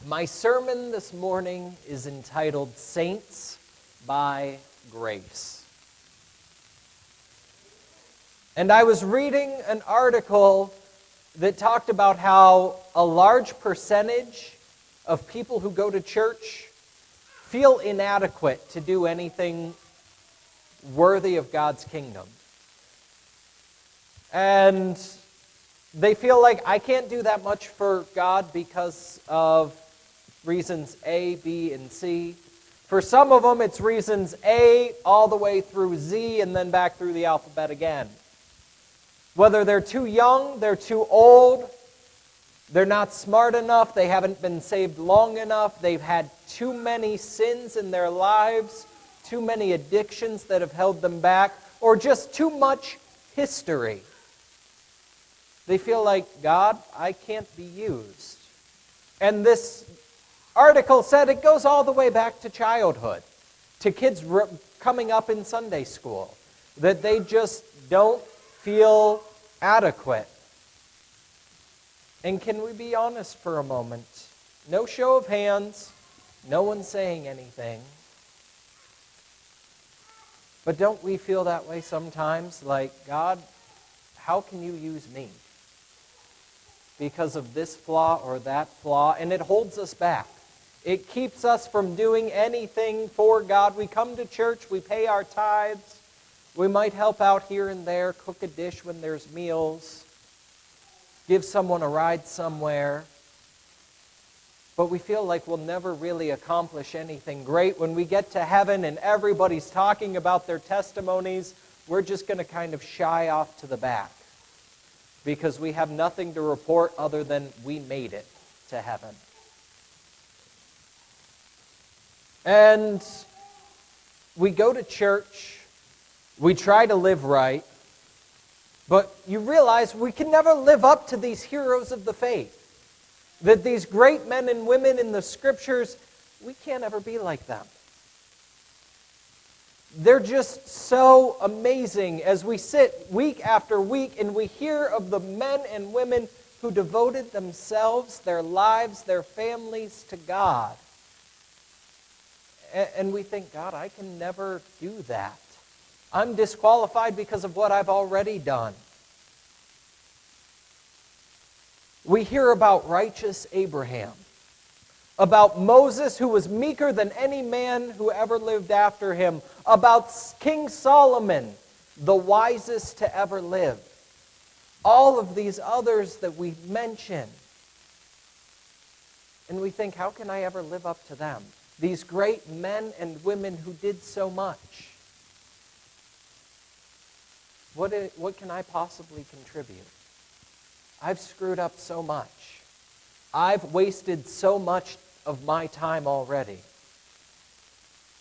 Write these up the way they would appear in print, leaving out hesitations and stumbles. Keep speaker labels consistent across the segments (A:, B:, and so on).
A: My sermon this morning is entitled Saints by Grace. And I was reading an article that talked about how a large percentage of people who go to church feel inadequate to do anything worthy of God's kingdom. And they feel like, I can't do that much for God because of reasons A, B, and C. For some of them, it's reasons A all the way through Z and then back through the alphabet again. Whether they're too young, they're too old, they're not smart enough, they haven't been saved long enough, they've had too many sins in their lives, too many addictions that have held them back, or just too much history. They feel like, God, I can't be used. And this article said it goes all the way back to childhood, to kids coming up in Sunday school, that they just don't feel adequate. And can we be honest for a moment? No show of hands, no one saying anything. But don't we feel that way sometimes? Like, God, how can you use me? Because of this flaw or that flaw, and it holds us back. It keeps us from doing anything for God. We come to church, we pay our tithes, we might help out here and there, cook a dish when there's meals, give someone a ride somewhere, but we feel like we'll never really accomplish anything great. When we get to heaven and everybody's talking about their testimonies, we're just going to kind of shy off to the back because we have nothing to report other than we made it to heaven. And we go to church, we try to live right, but you realize we can never live up to these heroes of the faith. That these great men and women in the Scriptures, we can't ever be like them. They're just so amazing as we sit week after week and we hear of the men and women who devoted themselves, their lives, their families to God. And we think, God, I can never do that. I'm disqualified because of what I've already done. We hear about righteous Abraham, about Moses, who was meeker than any man who ever lived after him, about King Solomon, the wisest to ever live. All of these others that we mention. And we think, how can I ever live up to them? These great men and women who did so much. What can I possibly contribute? I've screwed up so much. I've wasted so much of my time already.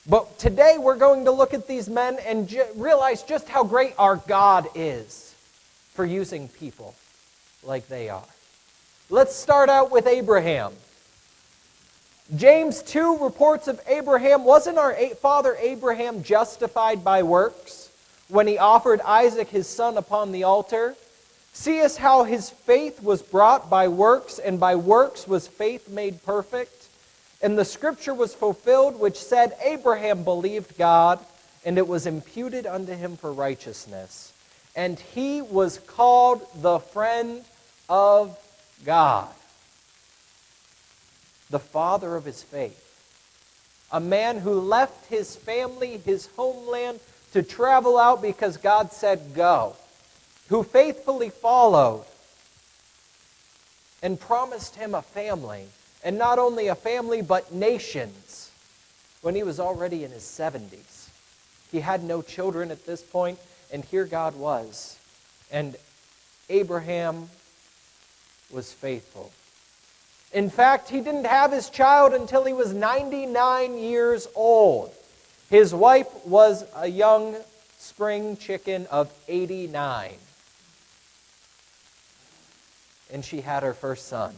A: But today we're going to look at these men and realize just how great our God is for using people like they are. Let's start out with Abraham. James 2 reports of Abraham, wasn't our father Abraham justified by works when he offered Isaac his son upon the altar? See us how his faith was brought by works, and by works was faith made perfect. And the scripture was fulfilled, which said, Abraham believed God, and it was imputed unto him for righteousness. And he was called the friend of God, the father of his faith. A man who left his family, his homeland, to travel out because God said go. Who faithfully followed and promised him a family. And not only a family, but nations, when he was already in his 70s. He had no children at this point, and here God was. And Abraham was faithful. In fact, he didn't have his child until he was 99 years old. His wife was a young spring chicken of 89. And she had her first son,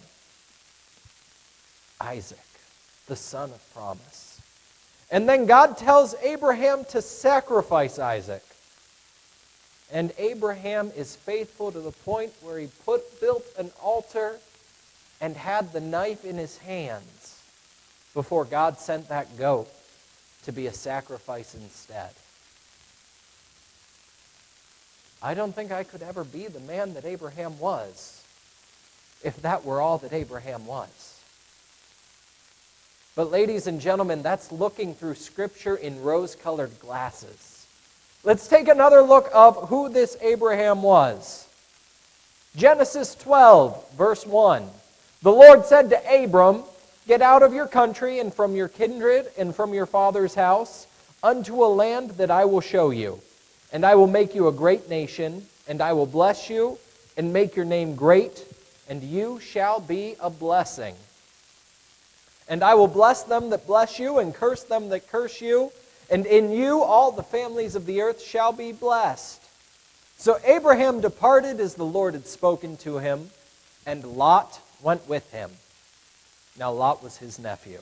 A: Isaac, the son of promise. And then God tells Abraham to sacrifice Isaac. And Abraham is faithful to the point where he built an altar and had the knife in his hands before God sent that goat to be a sacrifice instead. I don't think I could ever be the man that Abraham was if that were all that Abraham was. But ladies and gentlemen, that's looking through Scripture in rose-colored glasses. Let's take another look of who this Abraham was. Genesis 12, verse 1. The Lord said to Abram, "Get out of your country and from your kindred and from your father's house unto a land that I will show you. And I will make you a great nation, and I will bless you and make your name great, and you shall be a blessing. And I will bless them that bless you, and curse them that curse you, and in you all the families of the earth shall be blessed." So Abraham departed as the Lord had spoken to him, and Lot went with him. Now Lot was his nephew.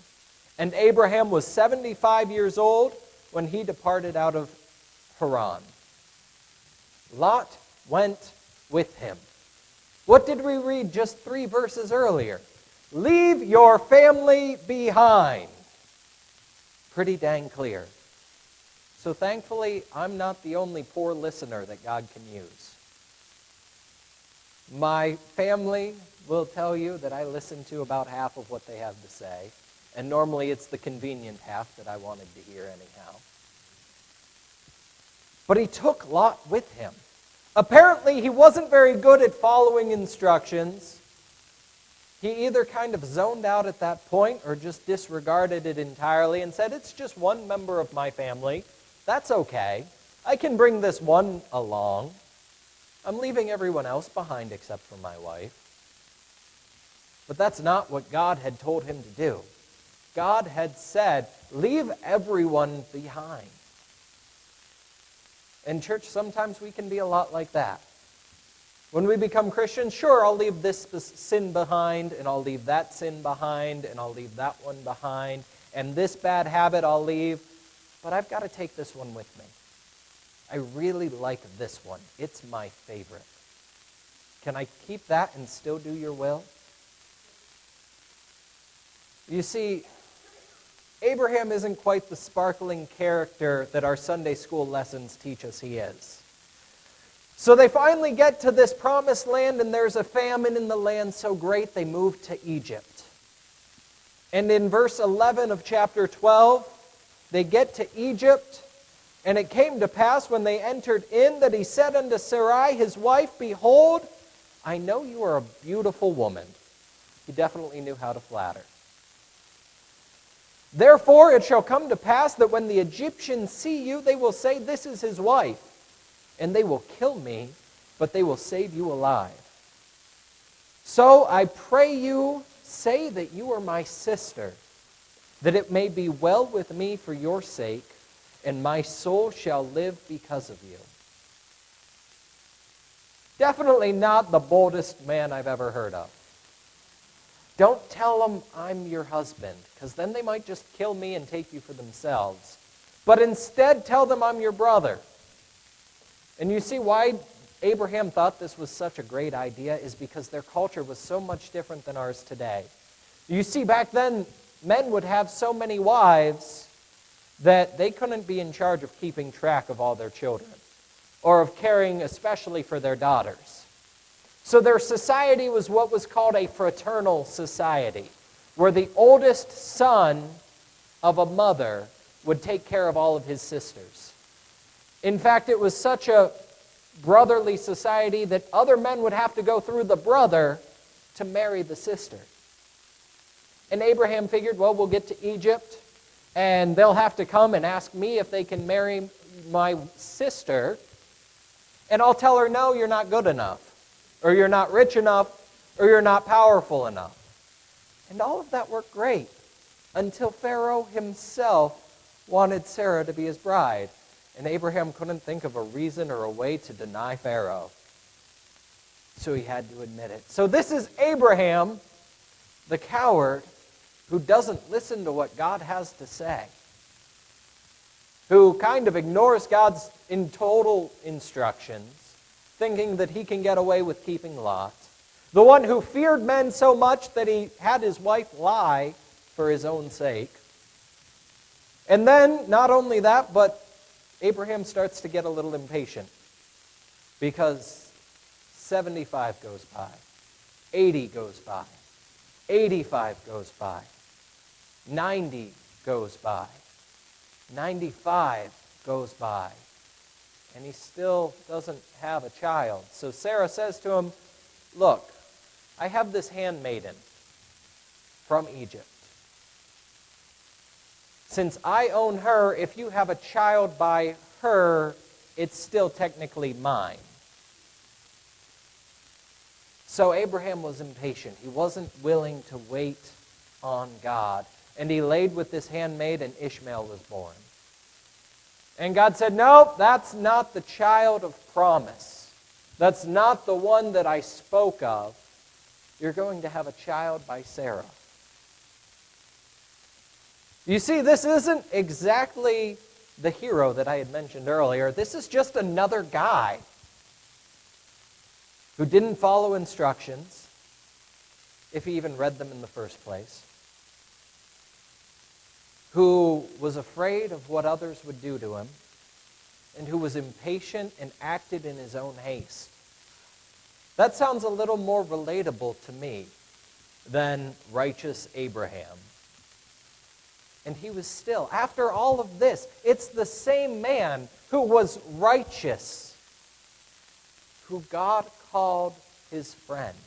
A: And Abraham was 75 years old when he departed out of Haran. Lot went with him. What did we read just 3 verses earlier? Leave your family behind. Pretty dang clear. So thankfully, I'm not the only poor listener that God can use. My family will tell you that I listen to about half of what they have to say, and normally it's the convenient half that I wanted to hear anyhow. But he took Lot with him. Apparently, he wasn't very good at following instructions. He either kind of zoned out at that point or just disregarded it entirely and said, "It's just one member of my family. That's okay. I can bring this one along. I'm leaving everyone else behind except for my wife." But that's not what God had told him to do. God had said, "Leave everyone behind." And church, sometimes we can be a lot like that. When we become Christians, sure, I'll leave this sin behind, and I'll leave that sin behind, and I'll leave that one behind, and this bad habit I'll leave, but I've got to take this one with me. I really like this one. It's my favorite. Can I keep that and still do your will? You see, Abraham isn't quite the sparkling character that our Sunday school lessons teach us he is. So they finally get to this promised land, and there's a famine in the land so great they move to Egypt. And in verse 11 of chapter 12, they get to Egypt, and it came to pass when they entered in that he said unto Sarai his wife, "Behold, I know you are a beautiful woman." He definitely knew how to flatter. "Therefore it shall come to pass that when the Egyptians see you, they will say, 'This is his wife.' And they will kill me, but they will save you alive. So I pray you, say that you are my sister, that it may be well with me for your sake, and my soul shall live because of you." Definitely not the boldest man I've ever heard of. Don't tell them I'm your husband, because then they might just kill me and take you for themselves. But instead, tell them I'm your brother. And you see why Abraham thought this was such a great idea is because their culture was so much different than ours today. You see, back then, men would have so many wives that they couldn't be in charge of keeping track of all their children, or of caring especially for their daughters. So their society was what was called a fraternal society, where the oldest son of a mother would take care of all of his sisters. In fact, it was such a brotherly society that other men would have to go through the brother to marry the sister. And Abraham figured, well, we'll get to Egypt, and they'll have to come and ask me if they can marry my sister, and I'll tell her, no, you're not good enough, or you're not rich enough, or you're not powerful enough. And all of that worked great, until Pharaoh himself wanted Sarah to be his bride. And Abraham couldn't think of a reason or a way to deny Pharaoh. So he had to admit it. So this is Abraham, the coward, who doesn't listen to what God has to say, who kind of ignores God's in total instructions, thinking that he can get away with keeping Lot, the one who feared men so much that he had his wife lie for his own sake. And then, not only that, but Abraham starts to get a little impatient because 75 goes by, 80 goes by, 85 goes by, 90 goes by, 95 goes by, and he still doesn't have a child. So Sarah says to him, look, I have this handmaiden from Egypt. Since I own her, if you have a child by her, it's still technically mine. So Abraham was impatient. He wasn't willing to wait on God. And he laid with this handmaid, and Ishmael was born. And God said, nope, that's not the child of promise. That's not the one that I spoke of. You're going to have a child by Sarah. You see, this isn't exactly the hero that I had mentioned earlier. This is just another guy who didn't follow instructions, if he even read them in the first place, who was afraid of what others would do to him, and who was impatient and acted in his own haste. That sounds a little more relatable to me than righteous Abraham. And he was still, after all of this, it's the same man who was righteous, who God called his friend.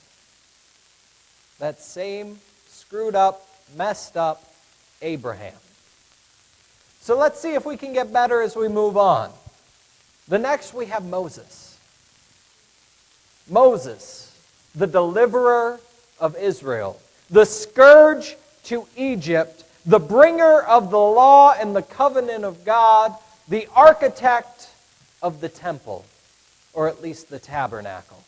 A: That same screwed up, messed up Abraham. So let's see if we can get better as we move on. The next we have Moses. Moses, the deliverer of Israel, the scourge to Egypt, the bringer of the law and the covenant of God, the architect of the temple, or at least the tabernacle.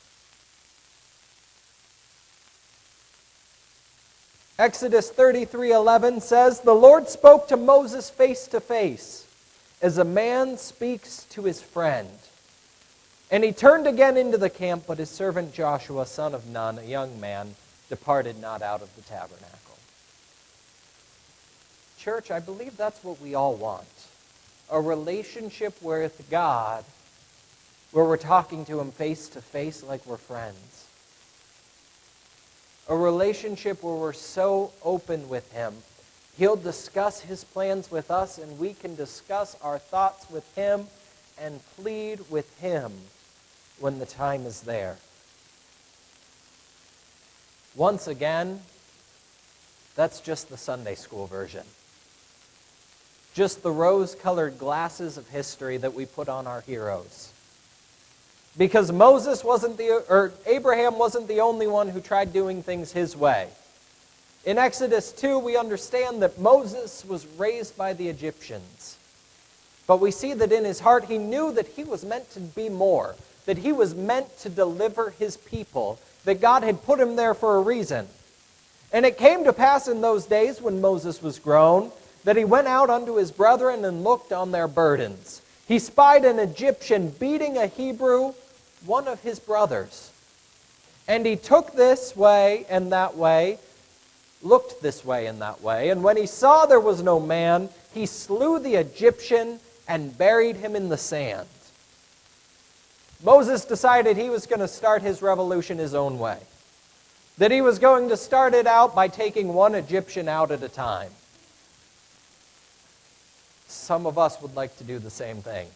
A: Exodus 33:11 says, the Lord spoke to Moses face to face, as a man speaks to his friend. And he turned again into the camp, but his servant Joshua, son of Nun, a young man, departed not out of the tabernacle. Church, I believe that's what we all want. A relationship with God where we're talking to him face to face like we're friends. A relationship where we're so open with him. He'll discuss his plans with us, and we can discuss our thoughts with him and plead with him when the time is there. Once again, that's just the Sunday school version. Just the rose-colored glasses of history that we put on our heroes. Because Abraham wasn't the only one who tried doing things his way. In Exodus 2, we understand that Moses was raised by the Egyptians. But we see that in his heart, he knew that he was meant to be more, that he was meant to deliver his people, that God had put him there for a reason. And it came to pass in those days when Moses was grown, that he went out unto his brethren and looked on their burdens. He spied an Egyptian beating a Hebrew, one of his brothers. And he took this way and that way, looked this way and that way, and when he saw there was no man, he slew the Egyptian and buried him in the sand. Moses decided he was going to start his revolution his own way. That he was going to start it out by taking one Egyptian out at a time. Some of us would like to do the same thing.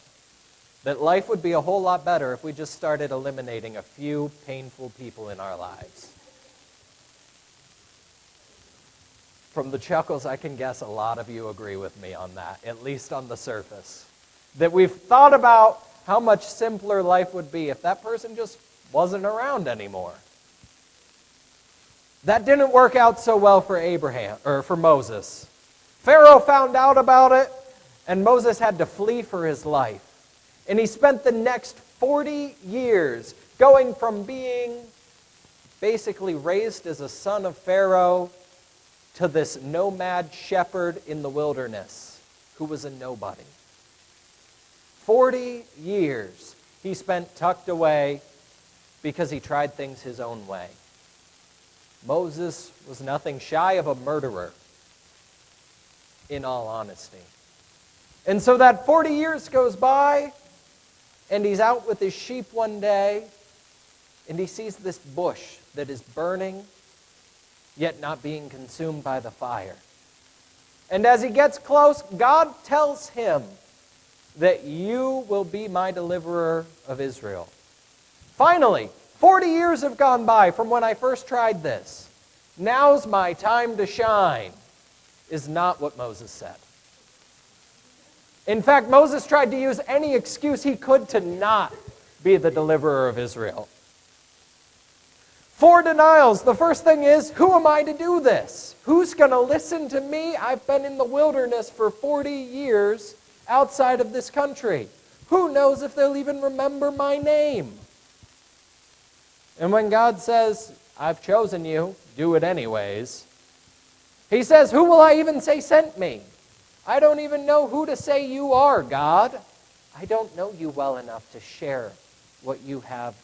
A: That life would be a whole lot better if we just started eliminating a few painful people in our lives. From the chuckles, I can guess a lot of you agree with me on that, at least on the surface. That we've thought about how much simpler life would be if that person just wasn't around anymore. That didn't work out so well for Moses. Pharaoh found out about it, and Moses had to flee for his life. And he spent the next 40 years going from being basically raised as a son of Pharaoh to this nomad shepherd in the wilderness who was a nobody. 40 years he spent tucked away because he tried things his own way. Moses was nothing shy of a murderer. in all honesty. And so that 40 years goes by, and he's out with his sheep one day, and he sees this bush that is burning, yet not being consumed by the fire. And as he gets close, God tells him that you will be my deliverer of Israel. Finally, 40 years have gone by from when I first tried this. Now's my time to shine, is not what Moses said. In fact, Moses tried to use any excuse he could to not be the deliverer of Israel. 4 denials. The first thing is, who am I to do this? Who's going to listen to me? I've been in the wilderness for 40 years outside of this country. Who knows if they'll even remember my name? And when God says, I've chosen you, do it anyways, he says, who will I even say sent me? I don't even know who to say you are, God. I don't know you well enough to share what you have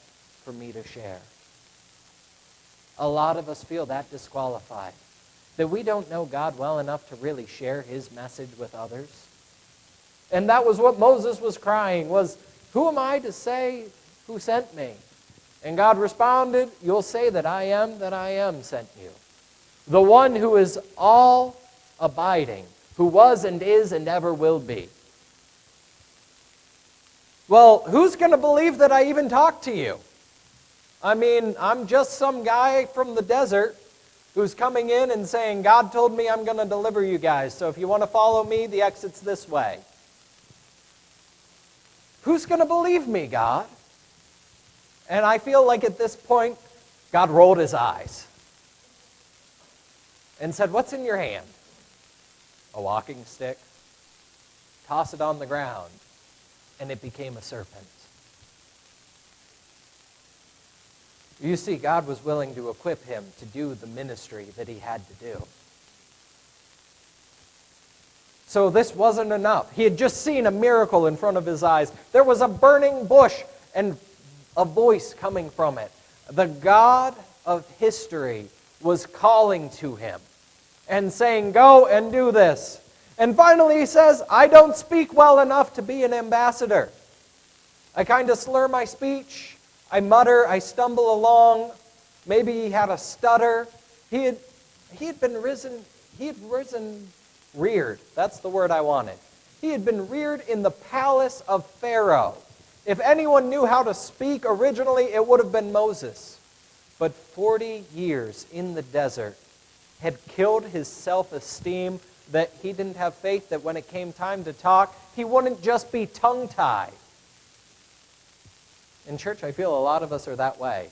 A: for me to share. A lot of us feel that disqualified, that we don't know God well enough to really share his message with others. And that was what Moses was crying, was, who am I to say who sent me? And God responded, you'll say that I am sent you. The one who is all abiding, who was and is and ever will be. Well, who's going to believe that I even talked to you? I mean, I'm just some guy from the desert who's coming in and saying, God told me I'm going to deliver you guys, so if you want to follow me, the exit's this way. Who's going to believe me, God? And I feel like at this point, God rolled his eyes and said, what's in your hand? A walking stick. Toss it on the ground, and it became a serpent. You see, God was willing to equip him to do the ministry that he had to do. So this wasn't enough. He had just seen a miracle in front of his eyes. There was a burning bush and a voice coming from it. The God of history was calling to him and saying, go and do this. And finally he says, I don't speak well enough to be an ambassador. I kind of slur my speech. I mutter, I stumble along. Maybe he had a stutter. He had reared. That's the word I wanted. He had been reared in the palace of Pharaoh. If anyone knew how to speak originally, it would have been Moses. But 40 years in the desert had killed his self-esteem, that he didn't have faith that when it came time to talk, he wouldn't just be tongue-tied. In church, I feel a lot of us are that way.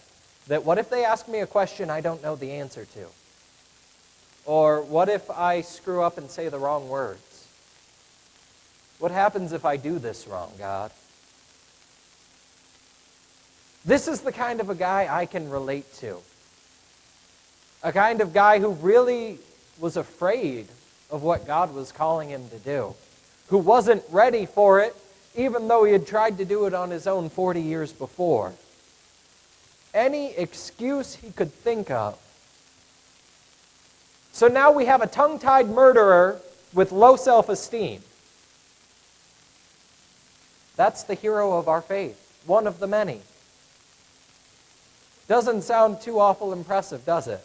A: That what if they ask me a question I don't know the answer to? Or what if I screw up and say the wrong words? What happens if I do this wrong, God? This is the kind of a guy I can relate to. A kind of guy who really was afraid of what God was calling him to do. Who wasn't ready for it, even though he had tried to do it on his own 40 years before. Any excuse he could think of. So now we have a tongue-tied murderer with low self-esteem. That's the hero of our faith, one of the many. Doesn't sound too awful impressive, does it?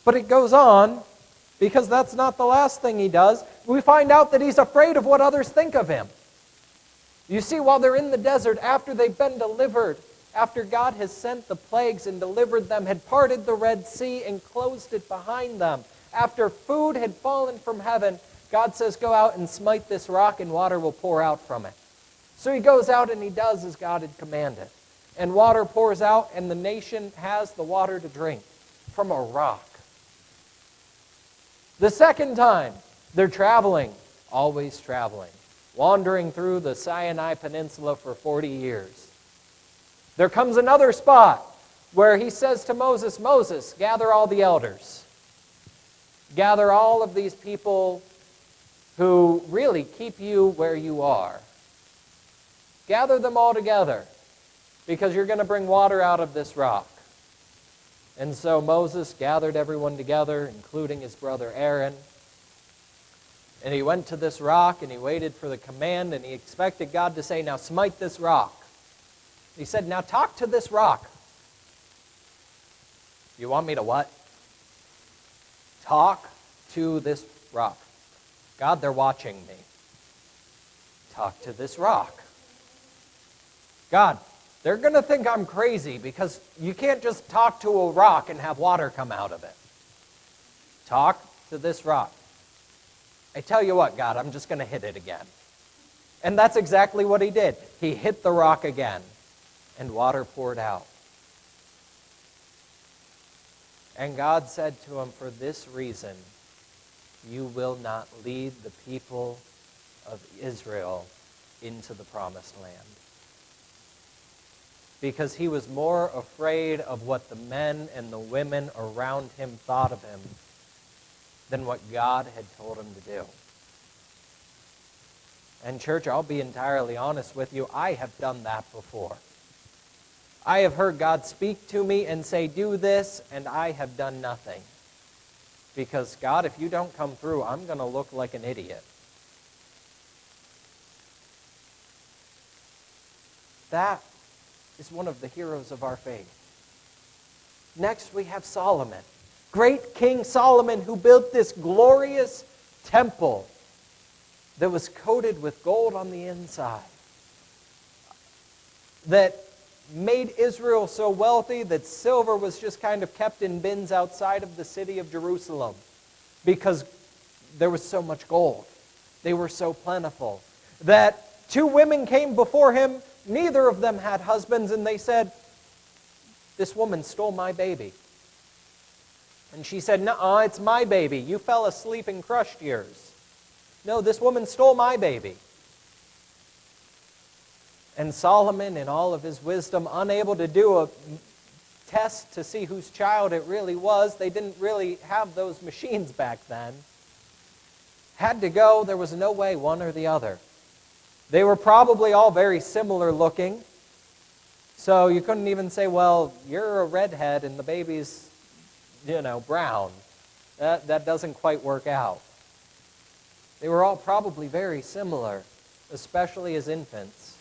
A: But it goes on, because that's not the last thing he does. We find out that he's afraid of what others think of him. You see, while they're in the desert, after they've been delivered, after God has sent the plagues and delivered them, had parted the Red Sea and closed it behind them, after food had fallen from heaven, God says, go out and smite this rock and water will pour out from it. So he goes out and he does as God had commanded. And water pours out and the nation has the water to drink from a rock. The second time, they're traveling, always traveling, wandering through the Sinai Peninsula for 40 years. There comes another spot where he says to Moses, Moses, gather all the elders. Gather all of these people who really keep you where you are. Gather them all together because you're going to bring water out of this rock. And so Moses gathered everyone together, including his brother Aaron, And he went to this rock, and he waited for the command, and he expected God to say, now smite this rock. He said, now talk to this rock. You want me to what? Talk to this rock. God, they're watching me. Talk to this rock. God, they're going to think I'm crazy because you can't just talk to a rock and have water come out of it. Talk to this rock. I tell you what, God, I'm just going to hit it again. And that's exactly what he did. He hit the rock again, and water poured out. And God said to him, for this reason, you will not lead the people of Israel into the promised land. Because he was more afraid of what the men and the women around him thought of him than what God had told him to do. And church, I'll be entirely honest with you, I have done that before. I have heard God speak to me and say, do this, and I have done nothing. Because, God, if you don't come through, I'm going to look like an idiot. That is one of the heroes of our faith. Next, we have Solomon. Great King Solomon, who built this glorious temple that was coated with gold on the inside, that made Israel so wealthy that silver was just kind of kept in bins outside of the city of Jerusalem because there was so much gold. They were so plentiful that two women came before him. Neither of them had husbands, and they said, this woman stole my baby. And she said, no, it's my baby. You fell asleep and crushed yours. No, this woman stole my baby. And Solomon, in all of his wisdom, unable to do a test to see whose child it really was, they didn't really have those machines back then, had to go. There was no way, one or the other. They were probably all very similar looking, so you couldn't even say, well, you're a redhead and the baby's, brown. That doesn't quite work out. They were all probably very similar, especially as infants.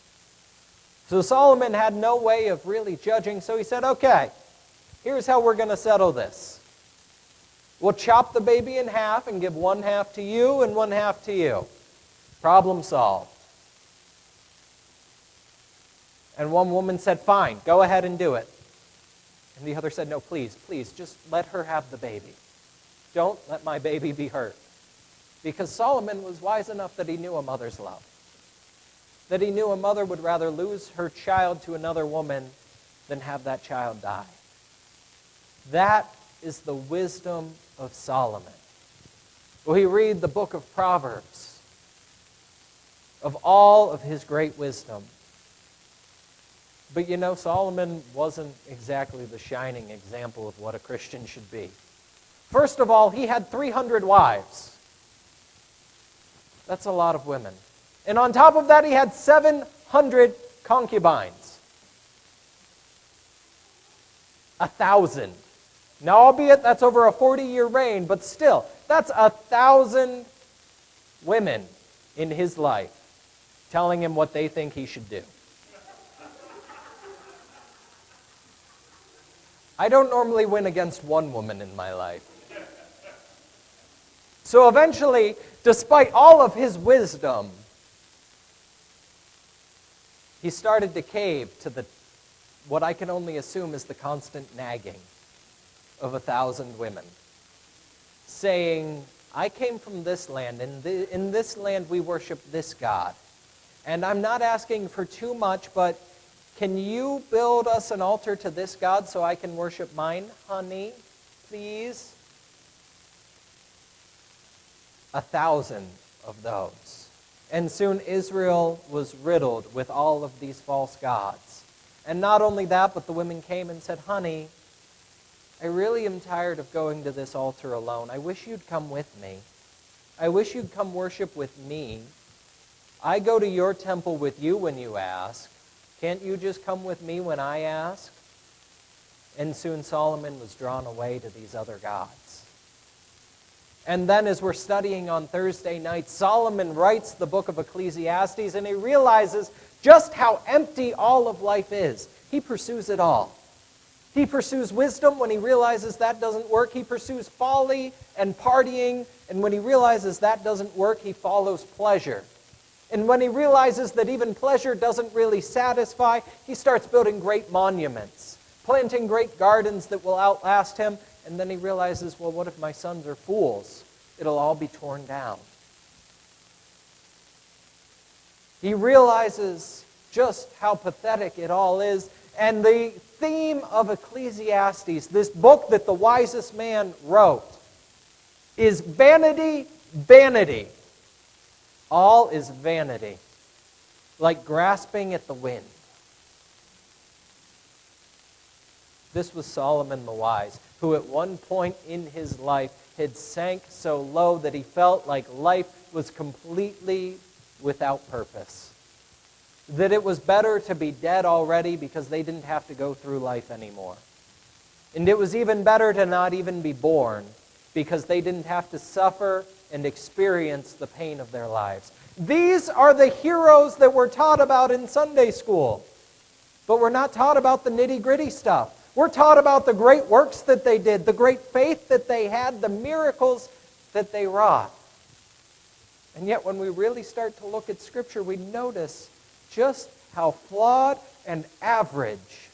A: So Solomon had no way of really judging, so he said, okay, here's how we're going to settle this. We'll chop the baby in half and give one half to you and one half to you. Problem solved. And one woman said, fine, go ahead and do it. And the other said, no, please, just let her have the baby. Don't let my baby be hurt. Because Solomon was wise enough that he knew a mother's love. That he knew a mother would rather lose her child to another woman than have that child die. That is the wisdom of Solomon. We read the book of Proverbs of all of his great wisdom. But Solomon wasn't exactly the shining example of what a Christian should be. First of all, he had 300 wives. That's a lot of women. And on top of that, he had 700 concubines. 1,000. Now, albeit that's over a 40-year reign, but still, that's 1,000 women in his life telling him what they think he should do. I don't normally win against one woman in my life. So eventually, despite all of his wisdom, he started to cave to what I can only assume is the constant nagging of 1,000 women, saying, I came from this land, and in this land we worship this God. And I'm not asking for too much, but can you build us an altar to this God so I can worship mine, honey, please? 1,000 of those. And soon Israel was riddled with all of these false gods. And not only that, but the women came and said, honey, I really am tired of going to this altar alone. I wish you'd come with me. I wish you'd come worship with me. I go to your temple with you when you ask. Can't you just come with me when I ask? And soon Solomon was drawn away to these other gods. And then as we're studying on Thursday night, Solomon writes the book of Ecclesiastes, and he realizes just how empty all of life is. He pursues it all. He pursues wisdom. When he realizes that doesn't work, he pursues folly and partying. And when he realizes that doesn't work, he follows pleasure. And when he realizes that even pleasure doesn't really satisfy, he starts building great monuments, planting great gardens that will outlast him. And then he realizes, well, what if my sons are fools? It'll all be torn down. He realizes just how pathetic it all is. And the theme of Ecclesiastes, this book that the wisest man wrote, is vanity, vanity. All is vanity, like grasping at the wind. This was Solomon the Wise, who at one point in his life had sank so low that he felt like life was completely without purpose. That it was better to be dead already because they didn't have to go through life anymore. And it was even better to not even be born because they didn't have to suffer and experience the pain of their lives. These are the heroes that we're taught about in Sunday school. But we're not taught about the nitty-gritty stuff. We're taught about the great works that they did, the great faith that they had, the miracles that they wrought. And yet when we really start to look at Scripture, we notice just how flawed and average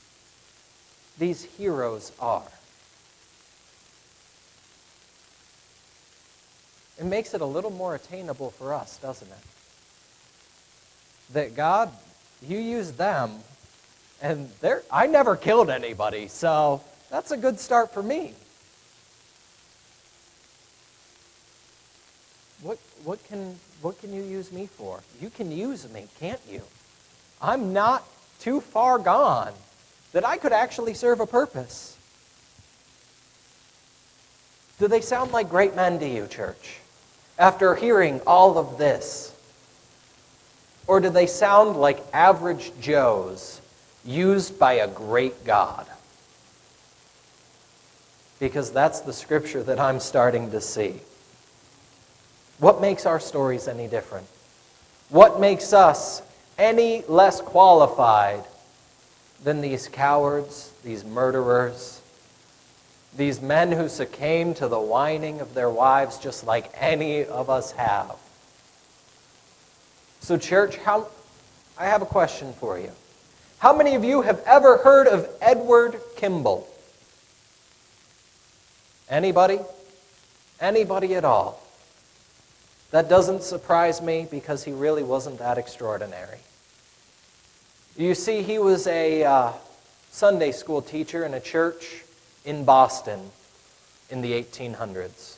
A: these heroes are. It makes it a little more attainable for us, doesn't it? That God, you use them, and I never killed anybody, so that's a good start for me. What can you use me for? You can use me, can't you? I'm not too far gone that I could actually serve a purpose. Do they sound like great men to you, church, after hearing all of this? Or do they sound like average Joes used by a great God? Because that's the Scripture that I'm starting to see. What makes our stories any different? What makes us any less qualified than these cowards, these murderers, these men who succumb to the whining of their wives just like any of us have? So church, I have a question for you. How many of you have ever heard of Edward Kimball? Anybody? Anybody at all? That doesn't surprise me because he really wasn't that extraordinary. You see, he was a Sunday school teacher in a church in Boston in the 1800s.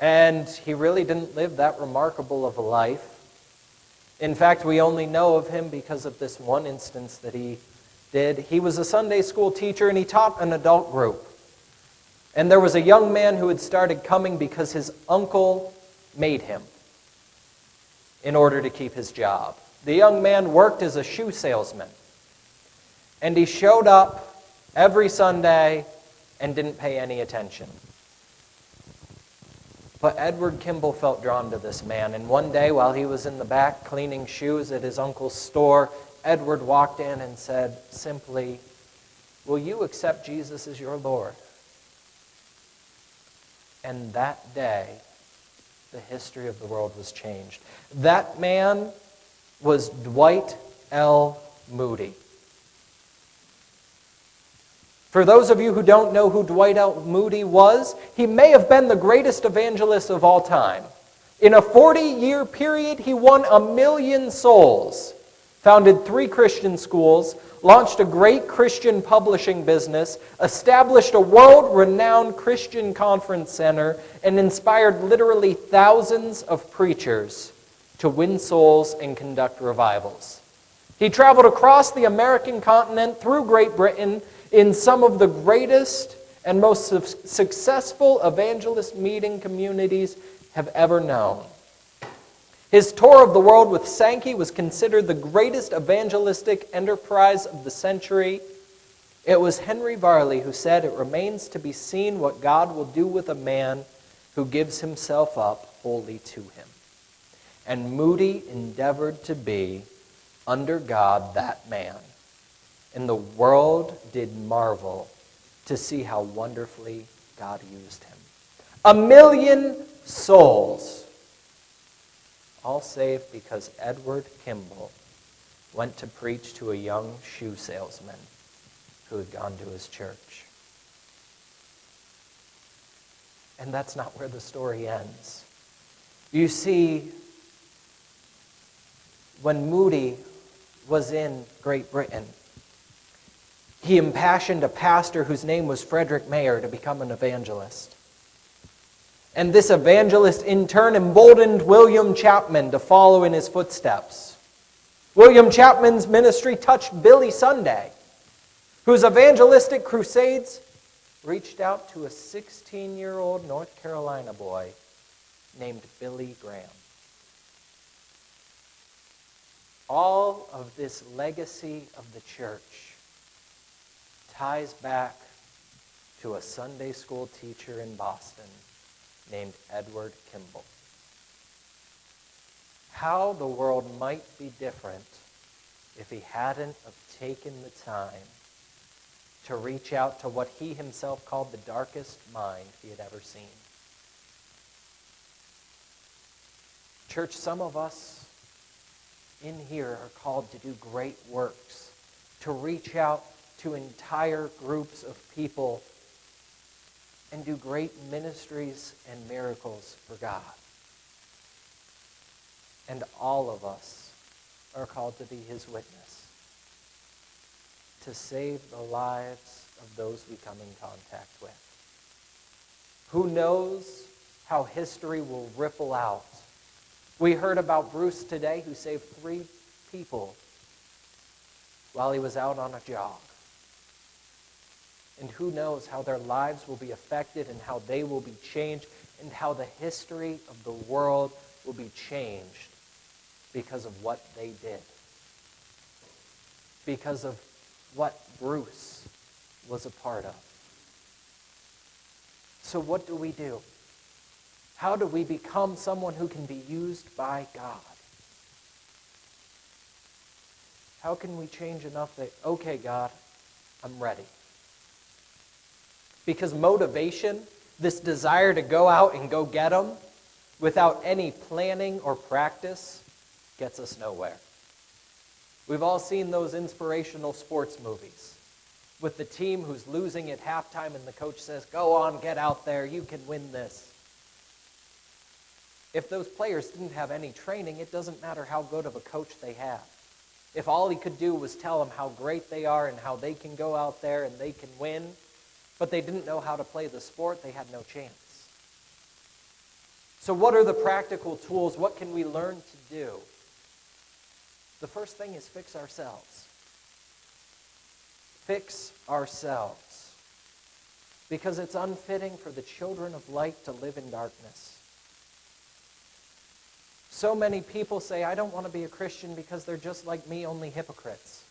A: And he really didn't live that remarkable of a life. In fact, we only know of him because of this one instance that he did. He was a Sunday school teacher and he taught an adult group. And there was a young man who had started coming because his uncle made him in order to keep his job. The young man worked as a shoe salesman. And he showed up every Sunday and didn't pay any attention. But Edward Kimball felt drawn to this man. And one day while he was in the back cleaning shoes at his uncle's store, Edward walked in and said simply, "Will you accept Jesus as your Lord?" And that day, the history of the world was changed. That man was Dwight L. Moody. For those of you who don't know who Dwight L. Moody was, he may have been the greatest evangelist of all time. In a 40-year period, he won 1 million souls, founded 3 Christian schools, launched a great Christian publishing business, established a world-renowned Christian conference center, and inspired literally thousands of preachers to win souls and conduct revivals. He traveled across the American continent through Great Britain in some of the greatest and most successful evangelist meeting communities have ever known. His tour of the world with Sankey was considered the greatest evangelistic enterprise of the century. It was Henry Varley who said, "It remains to be seen what God will do with a man who gives himself up wholly to him. And Moody endeavored to be under God that man. And the world did marvel to see how wonderfully God used him. 1 million souls, all saved because Edward Kimball went to preach to a young shoe salesman who had gone to his church. And that's not where the story ends. You see, when Moody was in Great Britain, he impassioned a pastor whose name was Frederick Mayer to become an evangelist. And this evangelist in turn emboldened William Chapman to follow in his footsteps. William Chapman's ministry touched Billy Sunday, whose evangelistic crusades reached out to a 16-year-old North Carolina boy named Billy Graham. All of this legacy of the church ties back to a Sunday school teacher in Boston named Edward Kimball. How the world might be different if he hadn't have taken the time to reach out to what he himself called the darkest mind he had ever seen. Church, some of us in here are called to do great works, to reach out to entire groups of people and do great ministries and miracles for God. And all of us are called to be his witness, to save the lives of those we come in contact with. Who knows how history will ripple out? We heard about Bruce today, who saved 3 people while he was out on a jog. And who knows how their lives will be affected and how they will be changed and how the history of the world will be changed because of what they did. Because of what Bruce was a part of. So what do we do? How do we become someone who can be used by God? How can we change enough that, okay, God, I'm ready? Because motivation, this desire to go out and go get them, without any planning or practice, gets us nowhere. We've all seen those inspirational sports movies with the team who's losing at halftime and the coach says, go on, get out there, you can win this. If those players didn't have any training, it doesn't matter how good of a coach they have. If all he could do was tell them how great they are and how they can go out there and they can win, but they didn't know how to play the sport, they had no chance. So what are the practical tools? What can we learn to do? The first thing is fix ourselves. Fix ourselves. Because it's unfitting for the children of light to live in darkness. So many people say, I don't want to be a Christian because they're just like me, only hypocrites.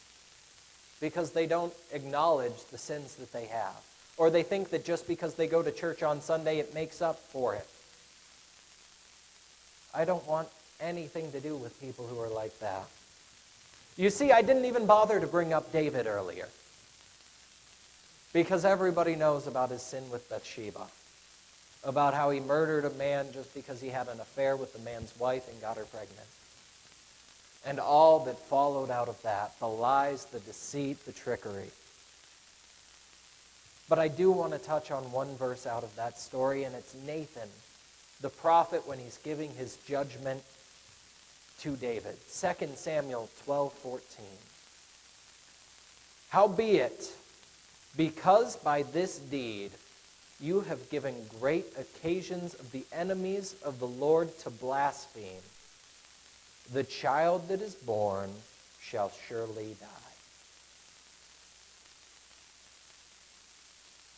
A: Because they don't acknowledge the sins that they have. Or they think that just because they go to church on Sunday, it makes up for it. I don't want anything to do with people who are like that. You see, I didn't even bother to bring up David earlier. Because everybody knows about his sin with Bathsheba. About how he murdered a man just because he had an affair with the man's wife and got her pregnant. And all that followed out of that, the lies, the deceit, the trickery. But I do want to touch on one verse out of that story, and it's Nathan, the prophet, when he's giving his judgment to David. 2 Samuel 12:14. Howbeit, because by this deed you have given great occasions of the enemies of the Lord to blaspheme, the child that is born shall surely die.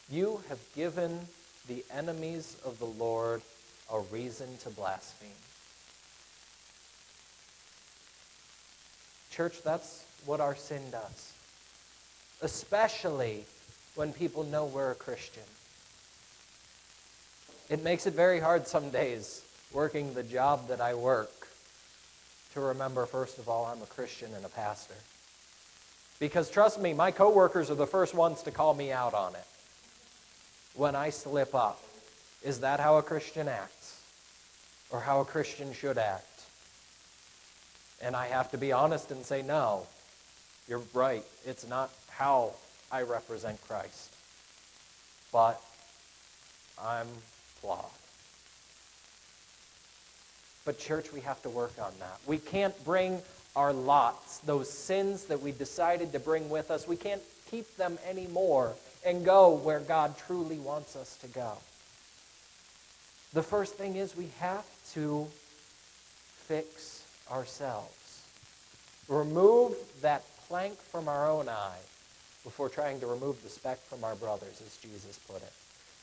A: You have given the enemies of the Lord a reason to blaspheme. Church, that's what our sin does. Especially when people know we're a Christian. It makes it very hard some days, working the job that I work, to remember, first of all, I'm a Christian and a pastor. Because trust me, my coworkers are the first ones to call me out on it when I slip up. Is that how a Christian acts? Or how a Christian should act? And I have to be honest and say, no, you're right. It's not how I represent Christ. But I'm flawed. But church, we have to work on that. We can't bring our lots, those sins that we decided to bring with us, we can't keep them anymore and go where God truly wants us to go. The first thing is we have to fix ourselves. Remove that plank from our own eye before trying to remove the speck from our brothers, as Jesus put it.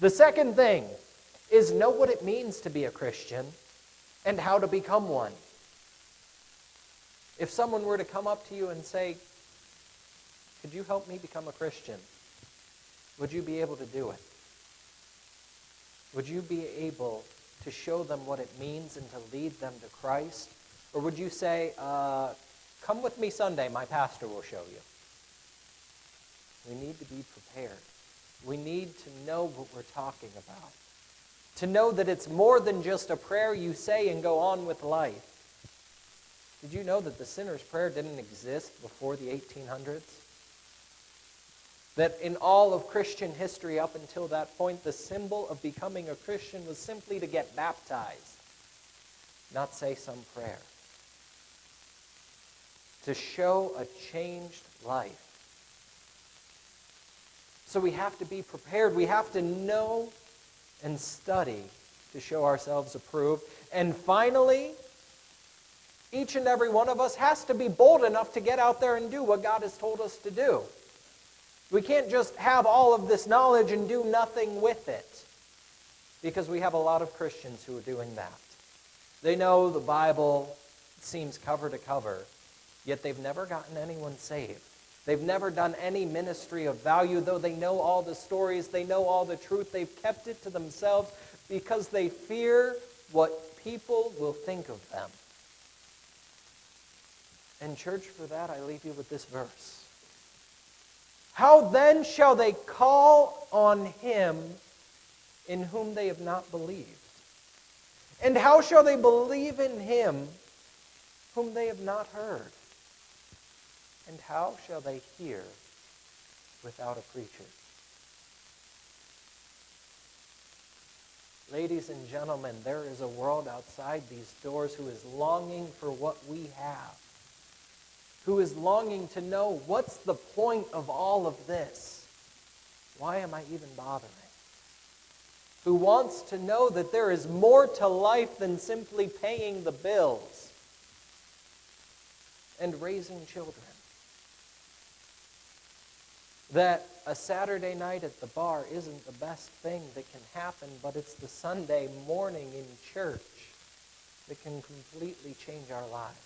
A: The second thing is know what it means to be a Christian and how to become one. If someone were to come up to you and say, could you help me become a Christian? Would you be able to do it? Would you be able to show them what it means and to lead them to Christ? Or would you say, come with me Sunday, my pastor will show you? We need to be prepared. We need to know what we're talking about. To know that it's more than just a prayer you say and go on with life. Did you know that the sinner's prayer didn't exist before the 1800s? That in all of Christian history up until that point, the symbol of becoming a Christian was simply to get baptized, not say some prayer. To show a changed life. So we have to be prepared. We have to know and study to show ourselves approved. And finally, each and every one of us has to be bold enough to get out there and do what God has told us to do. We can't just have all of this knowledge and do nothing with it, because we have a lot of Christians who are doing that. They know the Bible seems cover to cover, yet they've never gotten anyone saved. They've never done any ministry of value, though they know all the stories, they know all the truth. They've kept it to themselves because they fear what people will think of them. And church, for that, I leave you with this verse. How then shall they call on him in whom they have not believed? And how shall they believe in him whom they have not heard? And how shall they hear without a preacher? Ladies and gentlemen, there is a world outside these doors who is longing for what we have. Who is longing to know, what's the point of all of this? Why am I even bothering? Who wants to know that there is more to life than simply paying the bills and raising children. That a Saturday night at the bar isn't the best thing that can happen, but it's the Sunday morning in church that can completely change our lives.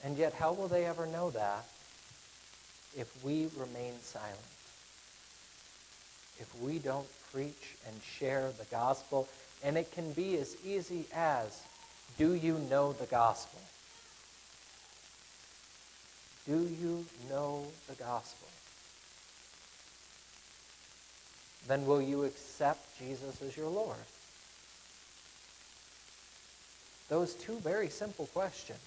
A: And yet, how will they ever know that if we remain silent? If we don't preach and share the gospel? And it can be as easy as, do you know the gospel? Do you know the gospel? Then will you accept Jesus as your Lord? Those two very simple questions.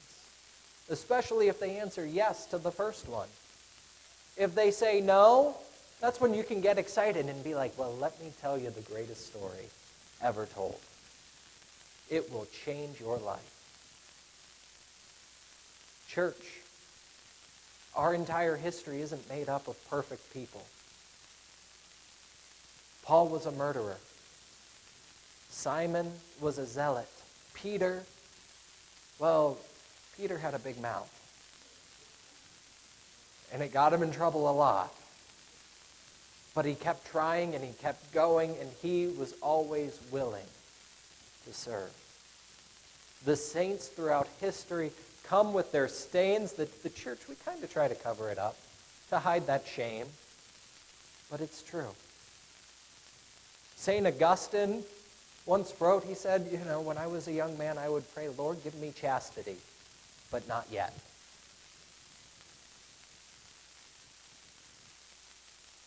A: Especially if they answer yes to the first one. If they say no, that's when you can get excited and be like, well, let me tell you the greatest story ever told. It will change your life. Church, our entire history isn't made up of perfect people. Paul was a murderer. Simon was a zealot. Peter had a big mouth. And it got him in trouble a lot. But he kept trying and he kept going, and he was always willing to serve. The saints throughout history come with their stains that the church, we kind of try to cover it up, to hide that shame. But it's true. St. Augustine once wrote, he said, when I was a young man, I would pray, Lord, give me chastity, but not yet.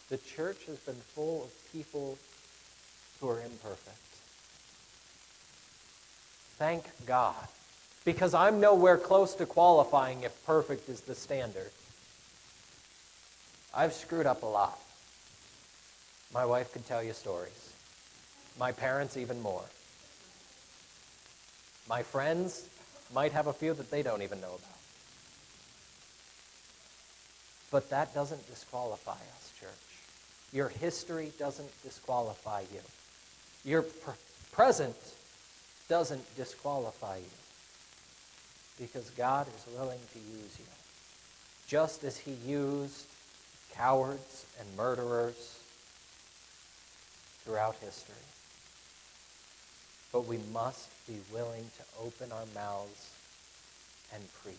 A: The church has been full of people who are imperfect. Thank God, because I'm nowhere close to qualifying if perfect is the standard. I've screwed up a lot. My wife could tell you stories. My parents even more. My friends might have a few that they don't even know about. But that doesn't disqualify us, church. Your history doesn't disqualify you. Your present doesn't disqualify you. Because God is willing to use you. Just as he used cowards and murderers throughout history. But we must be willing to open our mouths and preach.